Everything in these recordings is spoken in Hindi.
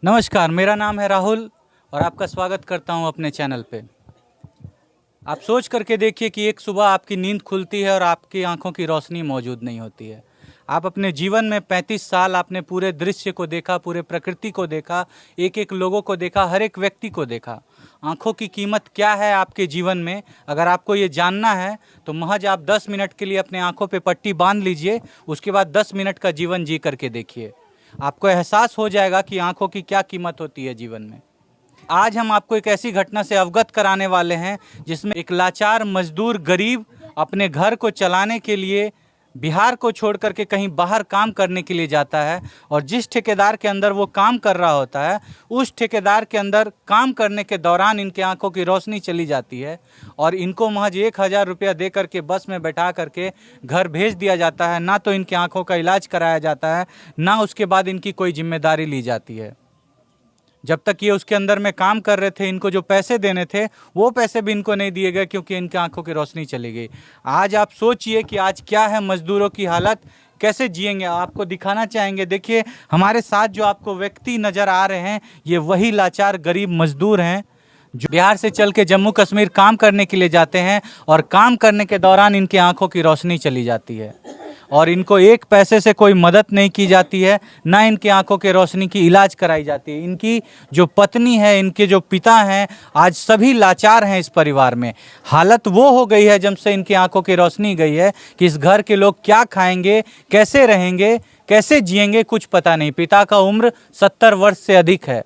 नमस्कार, मेरा नाम है राहुल और आपका स्वागत करता हूं अपने चैनल पे। आप सोच करके देखिए कि एक सुबह आपकी नींद खुलती है और आपकी आंखों की रोशनी मौजूद नहीं होती है। आप अपने जीवन में 35 साल आपने पूरे दृश्य को देखा, पूरे प्रकृति को देखा, एक एक लोगों को देखा, हर एक व्यक्ति को देखा। आंखों की कीमत क्या है आपके जीवन में, अगर आपको ये जानना है तो महज आप 10 मिनट के लिए अपने आंखों पे पट्टी बांध लीजिए। उसके बाद 10 मिनट का जीवन जी करके देखिए, आपको एहसास हो जाएगा कि आंखों की क्या कीमत होती है जीवन में। आज हम आपको एक ऐसी घटना से अवगत कराने वाले हैं जिसमें एक लाचार मजदूर गरीब अपने घर को चलाने के लिए बिहार को छोड़ करके कहीं बाहर काम करने के लिए जाता है, और जिस ठेकेदार के अंदर वो काम कर रहा होता है उस ठेकेदार के अंदर काम करने के दौरान इनके आंखों की रोशनी चली जाती है और इनको महज 1,000 रुपया दे करके बस में बैठा करके घर भेज दिया जाता है। ना तो इनकी आंखों का इलाज कराया जाता है, ना उसके बाद इनकी कोई जिम्मेदारी ली जाती है। जब तक ये उसके अंदर में काम कर रहे थे, इनको जो पैसे देने थे वो पैसे भी इनको नहीं दिए गए क्योंकि इनकी आंखों की रोशनी चली गई। आज आप सोचिए कि आज क्या है मजदूरों की हालत, कैसे जिएंगे। आपको दिखाना चाहेंगे, देखिए हमारे साथ जो आपको व्यक्ति नज़र आ रहे हैं ये वही लाचार गरीब मजदूर हैं जो बिहार से चल के जम्मू कश्मीर काम करने के लिए जाते हैं और काम करने के दौरान इनकी आंखों की रोशनी चली जाती है और इनको एक पैसे से कोई मदद नहीं की जाती है, ना इनकी आंखों के रोशनी की इलाज कराई जाती है। इनकी जो पत्नी है, इनके जो पिता हैं, आज सभी लाचार हैं इस परिवार में। हालत वो हो गई है जब से इनकी आंखों की रोशनी गई है कि इस घर के लोग क्या खाएंगे, कैसे रहेंगे, कैसे जिएंगे, कुछ पता नहीं। पिता का उम्र 70 वर्ष से अधिक है,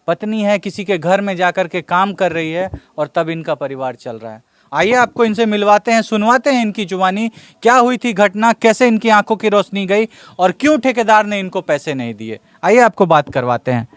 पत्नी है किसी के घर में जाकर के काम कर रही है और तब इनका परिवार चल रहा है। आइए आपको इनसे मिलवाते हैं, सुनवाते हैं इनकी जुबानी, क्या हुई थी घटना, कैसे इनकी आंखों की रोशनी गई और क्यों ठेकेदार ने इनको पैसे नहीं दिए। आइए आपको बात करवाते हैं।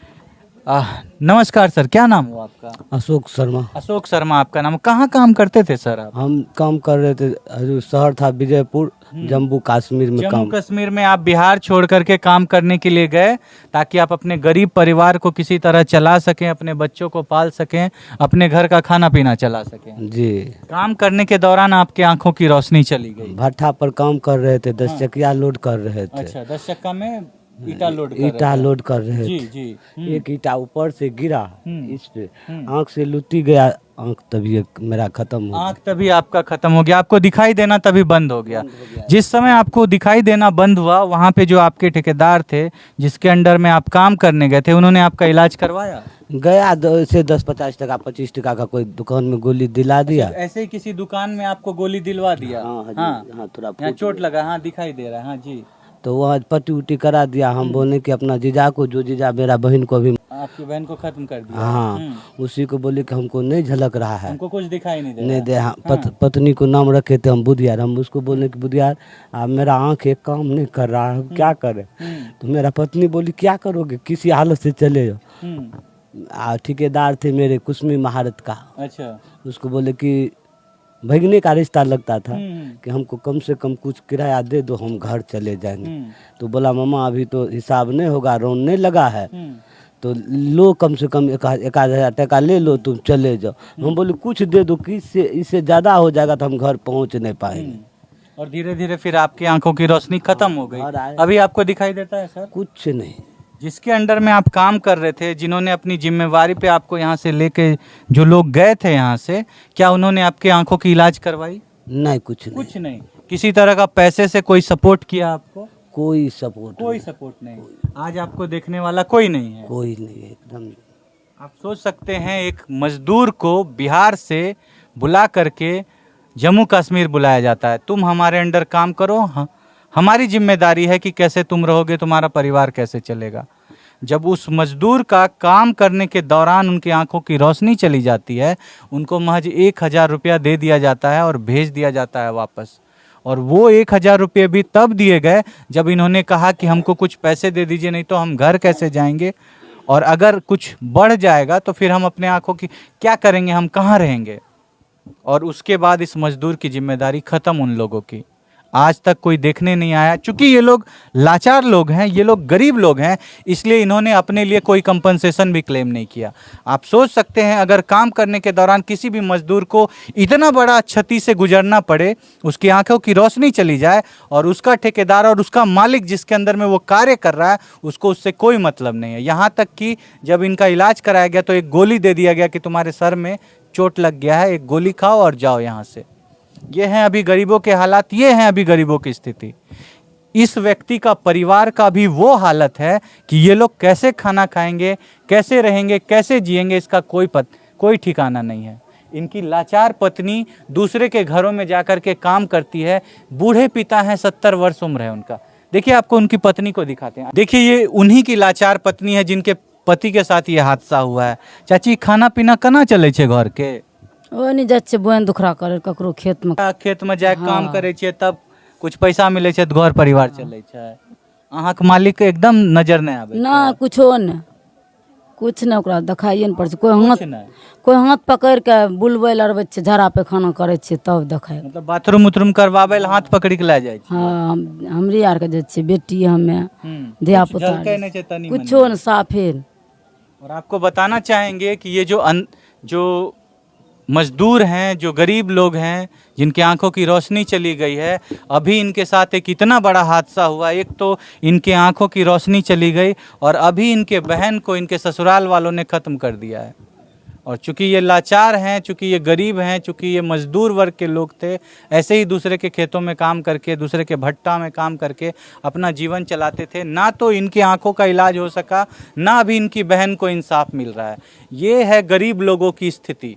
नमस्कार सर, क्या नाम हुआ आपका? अशोक शर्मा। अशोक शर्मा आपका नाम। कहाँ काम करते थे सर आप? हम काम कर रहे थे, जो शहर था विजयपुर, जम्मू कश्मीर में जम्मू काम। कश्मीर में आप बिहार छोड़ करके काम करने के लिए गए ताकि आप अपने गरीब परिवार को किसी तरह चला सकें, अपने बच्चों को पाल सकें, अपने घर का खाना पीना चला सकें। जी। काम करने के दौरान आपकी आंखों की रोशनी चली गई। भट्ठा पर काम कर रहे थे, 10 चकिया लोड कर रहे थे। अच्छा, 10 चक्का में ईटा लोड कर ईटा रहे थे। लोड कर रहे जी थे। जी। एक ईटा ऊपर से गिरा, इस पे हम्म। आंख से लुटी गया, आंख तभी मेरा खत्म हो आंख तभी आपका खत्म हो गया, आपको दिखाई देना तभी बंद हो गया। जिस समय आपको दिखाई देना बंद हुआ, वहाँ पे जो आपके ठेकेदार थे जिसके अंडर में आप काम करने गए थे, उन्होंने आपका इलाज करवाया? गया। से 10-50 टका 25 टका का कोई दुकान में गोली दिला दिया। ऐसे ही किसी दुकान में आपको गोली दिलवा दिया? हाँ हाँ, थोड़ा यहाँ चोट लगा, हाँ दिखाई दे रहा है, हाँ जी। तो वहाँ पट्टी उट्टी करा दिया। हम बोले कि अपना जीजा को, जो जीजा मेरा बहन को भी, आपकी बहन को खत्म कर दिया? हाँ, उसी को बोले कि हमको नहीं झलक रहा है, हमको कुछ दिखाई नहीं दे नहीं दे। हाँ, हाँ। पत्नी को नाम रखे थे हम बुधियार। हम उसको बोले कि बुधियार, अब मेरा आंख एक काम नहीं कर रहा है, हम क्या करें? तो मेरा पत्नी बोली क्या करोगे, किसी हालत से चले जाओ। ठेकेदार थे मेरे कुसमी महारत का। अच्छा। उसको बोले कि भगने का रिश्ता लगता था कि हमको कम से कम कुछ किराया दे दो, हम घर चले जाएंगे। तो बोला मामा अभी तो हिसाब नहीं होगा, रोन नहीं लगा है, तो लो कम से कम 1,000 टका ले लो, तुम चले जाओ। हम बोले कुछ दे दो, किससे इससे ज़्यादा हो जाएगा तो हम घर पहुंच नहीं पाएंगे। और धीरे धीरे फिर आपकी आंखों की रोशनी खत्म हो गई। अभी आपको दिखाई देता है सर? कुछ नहीं। जिसके अंडर में आप काम कर रहे थे, जिन्होंने अपनी जिम्मेवारी पे आपको यहाँ से लेके जो लोग गए थे यहाँ से, क्या उन्होंने आपके आंखों की इलाज करवाई? नहीं, कुछ नहीं। कुछ नहीं। किसी तरह का पैसे से कोई सपोर्ट किया आपको? कोई सपोर्ट कोई सपोर्ट नहीं। आज आपको देखने वाला कोई नहीं है? कोई नहीं, एकदम। आप सोच सकते हैं, एक मजदूर को बिहार से बुला करके जम्मू कश्मीर बुलाया जाता है, तुम हमारे अंडर काम करो, हमारी जिम्मेदारी है कि कैसे तुम रहोगे, तुम्हारा परिवार कैसे चलेगा। जब उस मजदूर का काम करने के दौरान उनकी आंखों की रोशनी चली जाती है, उनको महज 1,000 रुपया दे दिया जाता है और भेज दिया जाता है वापस। और वो 1,000 रुपये भी तब दिए गए जब इन्होंने कहा कि हमको कुछ पैसे दे दीजिए, नहीं तो हम घर कैसे जाएंगे, और अगर कुछ बढ़ जाएगा तो फिर हम अपने आंखों की क्या करेंगे, हम कहाँ रहेंगे। और उसके बाद इस मजदूर की जिम्मेदारी खत्म उन लोगों की। आज तक कोई देखने नहीं आया। चूंकि ये लोग लाचार लोग हैं, ये लोग गरीब लोग हैं, इसलिए इन्होंने अपने लिए कोई कंपनसेशन भी क्लेम नहीं किया। आप सोच सकते हैं अगर काम करने के दौरान किसी भी मजदूर को इतना बड़ा क्षति से गुजरना पड़े, उसकी आंखों की रोशनी चली जाए और उसका ठेकेदार और उसका मालिक जिसके अंदर में वो कार्य कर रहा है उसको उससे कोई मतलब नहीं है। यहाँ तक कि जब इनका इलाज कराया गया तो एक गोली दे दिया गया कि तुम्हारे सर में चोट लग गया है, एक गोली खाओ और जाओ यहाँ से। ये हैं अभी गरीबों के हालात, ये हैं अभी गरीबों की स्थिति। इस व्यक्ति का परिवार का भी वो हालत है कि ये लोग कैसे खाना खाएंगे, कैसे रहेंगे, कैसे जिएंगे, इसका कोई ठिकाना नहीं है। इनकी लाचार पत्नी दूसरे के घरों में जाकर के काम करती है। बूढ़े पिता हैं, 70 वर्ष उम्र है उनका। देखिए आपको उनकी पत्नी को दिखाते हैं। देखिए ये उन्हीं की लाचार पत्नी है जिनके पति के साथ ये हादसा हुआ है। चाची खाना पीना केना चले छे घर के? ओ नहीं जाइ छै बोन दुखरा करे ककरो खेत में। खेत में जाके काम करे छे तब कुछ पैसा मिले छे तो घर परिवार चले छे। अहाँ के मालिक के एकदम नजर नहीं आवे ना कुछो न कुछ न ओकरा देखाइए न पड़ छै। कुछ नहीं। कोई हाथ पकड़ के बुलबै लड़बै छै, झाड़ा पे खाना करे छै तब देखाय। मतलब बाथरूम उथरूम करवावे ल हाथ पकड़ के ले जाय छे। हाँ हमरी आर के जाइ छै, बेटी हमे धिया पुता कुछो न साफे। और आपको बताना चाहेंगे कि ये जो मजदूर हैं, जो गरीब लोग हैं, जिनकी आंखों की रोशनी चली गई है, अभी इनके साथ एक इतना बड़ा हादसा हुआ। एक तो इनके आंखों की रोशनी चली गई और अभी इनके बहन को इनके ससुराल वालों ने ख़त्म कर दिया है। और चूंकि ये लाचार हैं, चूंकि ये गरीब हैं, चूंकि ये मजदूर वर्ग के लोग थे, ऐसे ही दूसरे के खेतों में काम करके, दूसरे के भट्टा में काम करके अपना जीवन चलाते थे। ना तो इनकी आंखों का इलाज हो सका, ना अभी इनकी बहन को इंसाफ मिल रहा है। ये है गरीब लोगों की स्थिति।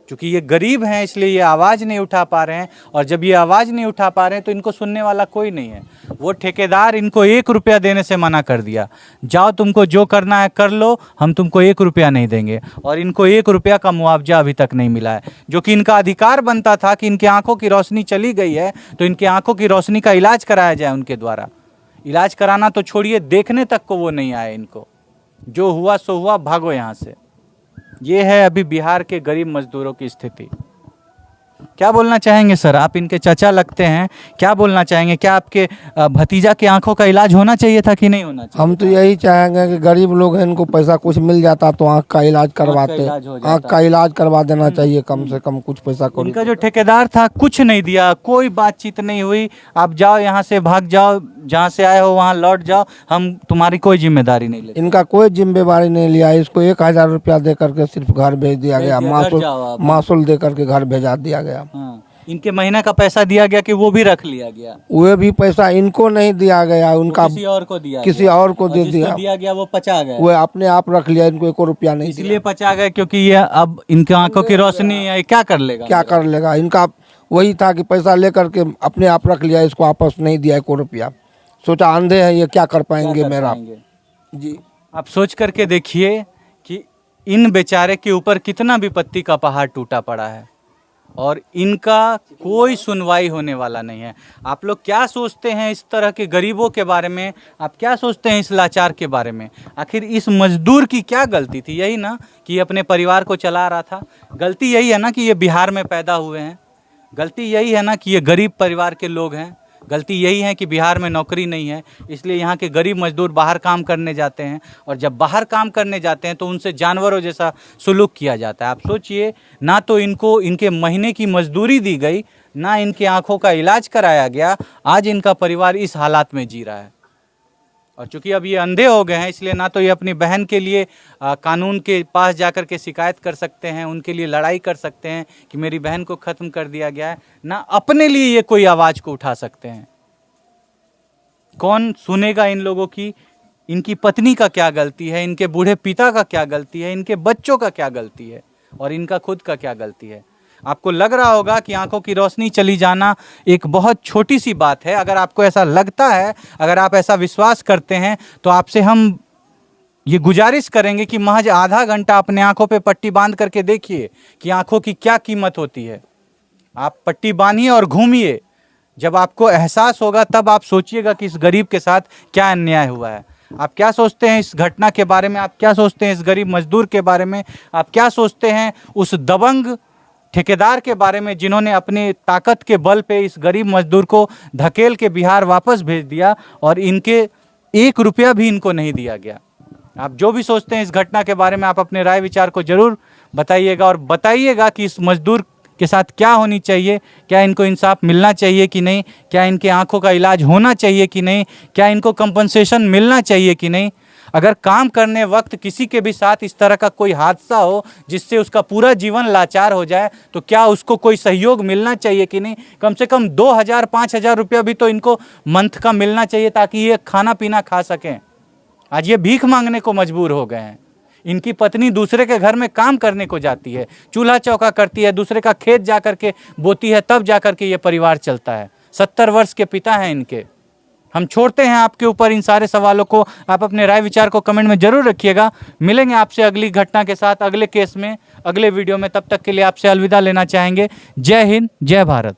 क्योंकि ये गरीब हैं इसलिए ये आवाज़ नहीं उठा पा रहे हैं, और जब ये आवाज़ नहीं उठा पा रहे हैं तो इनको सुनने वाला कोई नहीं है। वो ठेकेदार इनको 1 रुपया देने से मना कर दिया, जाओ तुमको जो करना है कर लो, हम तुमको 1 रुपया नहीं देंगे। और इनको 1 रुपया का मुआवजा अभी तक नहीं मिला है, जो कि इनका अधिकार बनता था कि इनकी आंखों की रोशनी चली गई है तो इनकी आंखों की रोशनी का इलाज कराया जाए उनके द्वारा। इलाज कराना तो छोड़िए, देखने तक को वो नहीं आए। इनको जो हुआ सो हुआ, भागो यहाँ से। ये है अभी बिहार के गरीब मजदूरों की स्थिति। क्या बोलना चाहेंगे सर? आप इनके चाचा लगते हैं, क्या बोलना चाहेंगे? क्या आपके भतीजा की आंखों का इलाज होना चाहिए था कि नहीं होना चाहिए? हम तो यही चाहेंगे कि गरीब लोग हैं, इनको पैसा कुछ मिल जाता तो आँख का इलाज करवाते, आँख का इलाज करवा देना चाहिए। कम से कम कुछ पैसा करो। इनका जो ठेकेदार था कुछ नहीं दिया, कोई बातचीत नहीं हुई। आप जाओ यहाँ से, भाग जाओ, जहाँ से आए हो वहाँ लौट जाओ, हम तुम्हारी कोई जिम्मेदारी नहीं लेते। इनका कोई जिम्मेदारी नहीं लिया। इसको 1000 रुपया दे करके सिर्फ घर भेज दिया गया, मासूल दे करके घर भेजा दिया गया। हाँ, इनके महीने का पैसा दिया गया कि वो भी रख लिया गया? वो भी पैसा इनको नहीं दिया गया, उनका किसी और को दिया, किसी और को दे दिया गया, वो पचा गया। वो अपने आप रख लिया, इनको 1 रुपया नहीं। इसलिए पचा गया क्योंकि ये अब इनकी आंखों की रोशनी है, क्या कर लेगा? क्या कर लेगा? इनका वही था कि पैसा लेकर के अपने आप रख लिया, इसको वापस नहीं दिया 1 रुपया। सोचा अंधे हैं ये, क्या कर पाएंगे मेरा जी। आप सोच करके देखिए कि इन बेचारे के ऊपर कितना विपत्ति का पहाड़ टूटा पड़ा है और इनका कोई सुनवाई होने वाला नहीं है। आप लोग क्या सोचते हैं इस तरह के गरीबों के बारे में? आप क्या सोचते हैं इस लाचार के बारे में? आखिर इस मजदूर की क्या गलती थी? यही ना कि ये अपने परिवार को चला रहा था। गलती यही है ना कि ये बिहार में पैदा हुए हैं। गलती यही है ना कि ये गरीब परिवार के लोग हैं। गलती यही है कि बिहार में नौकरी नहीं है, इसलिए यहाँ के गरीब मजदूर बाहर काम करने जाते हैं, और जब बाहर काम करने जाते हैं तो उनसे जानवरों जैसा सुलूक किया जाता है। आप सोचिए, ना तो इनको इनके महीने की मजदूरी दी गई, ना इनके आंखों का इलाज कराया गया। आज इनका परिवार इस हालात में जी रहा है। और चूंकि अब ये अंधे हो गए हैं, इसलिए ना तो ये अपनी बहन के लिए कानून के पास जाकर के शिकायत कर सकते हैं, उनके लिए लड़ाई कर सकते हैं कि मेरी बहन को ख़त्म कर दिया गया है, ना अपने लिए ये कोई आवाज़ को उठा सकते हैं। कौन सुनेगा इन लोगों की? इनकी पत्नी का क्या गलती है, इनके बूढ़े पिता का क्या गलती है, इनके बच्चों का क्या गलती है, और इनका खुद का क्या गलती है? आपको लग रहा होगा कि आंखों की रोशनी चली जाना एक बहुत छोटी सी बात है। अगर आपको ऐसा लगता है, अगर आप ऐसा विश्वास करते हैं, तो आपसे हम ये गुजारिश करेंगे कि महज आधा घंटा अपने आंखों पे पट्टी बांध करके देखिए कि आंखों की क्या कीमत होती है। आप पट्टी बांधिए और घूमिए। जब आपको एहसास होगा तब आप सोचिएगा कि इस गरीब के साथ क्या अन्याय हुआ है। आप क्या सोचते हैं इस घटना के बारे में? आप क्या सोचते हैं इस गरीब मजदूर के बारे में? आप क्या सोचते हैं उस दबंग ठेकेदार के बारे में जिन्होंने अपनी ताकत के बल पे इस गरीब मजदूर को धकेल के बिहार वापस भेज दिया और इनके 1 रुपया भी इनको नहीं दिया गया। आप जो भी सोचते हैं इस घटना के बारे में, आप अपने राय विचार को जरूर बताइएगा और बताइएगा कि इस मजदूर के साथ क्या होनी चाहिए, क्या इनको इंसाफ मिलना चाहिए कि नहीं, क्या इनके आंखों का इलाज होना चाहिए कि नहीं, क्या इनको कंपनसेशन मिलना चाहिए कि नहीं। अगर काम करने वक्त किसी के भी साथ इस तरह का कोई हादसा हो जिससे उसका पूरा जीवन लाचार हो जाए, तो क्या उसको कोई सहयोग मिलना चाहिए कि नहीं। कम से कम 2,000-5,000 रुपया भी तो इनको मंथ का मिलना चाहिए ताकि ये खाना पीना खा सकें। आज ये भीख मांगने को मजबूर हो गए हैं। इनकी पत्नी दूसरे के घर में काम करने को जाती है, चूल्हा चौका करती है, दूसरे का खेत जा करके बोती है, तब जा करके ये परिवार चलता है। 70 वर्ष के पिता हैं इनके। हम छोड़ते हैं आपके ऊपर इन सारे सवालों को। आप अपने राय विचार को कमेंट में जरूर रखिएगा। मिलेंगे आपसे अगली घटना के साथ, अगले केस में, अगले वीडियो में। तब तक के लिए आपसे अलविदा लेना चाहेंगे। जय हिंद, जय भारत।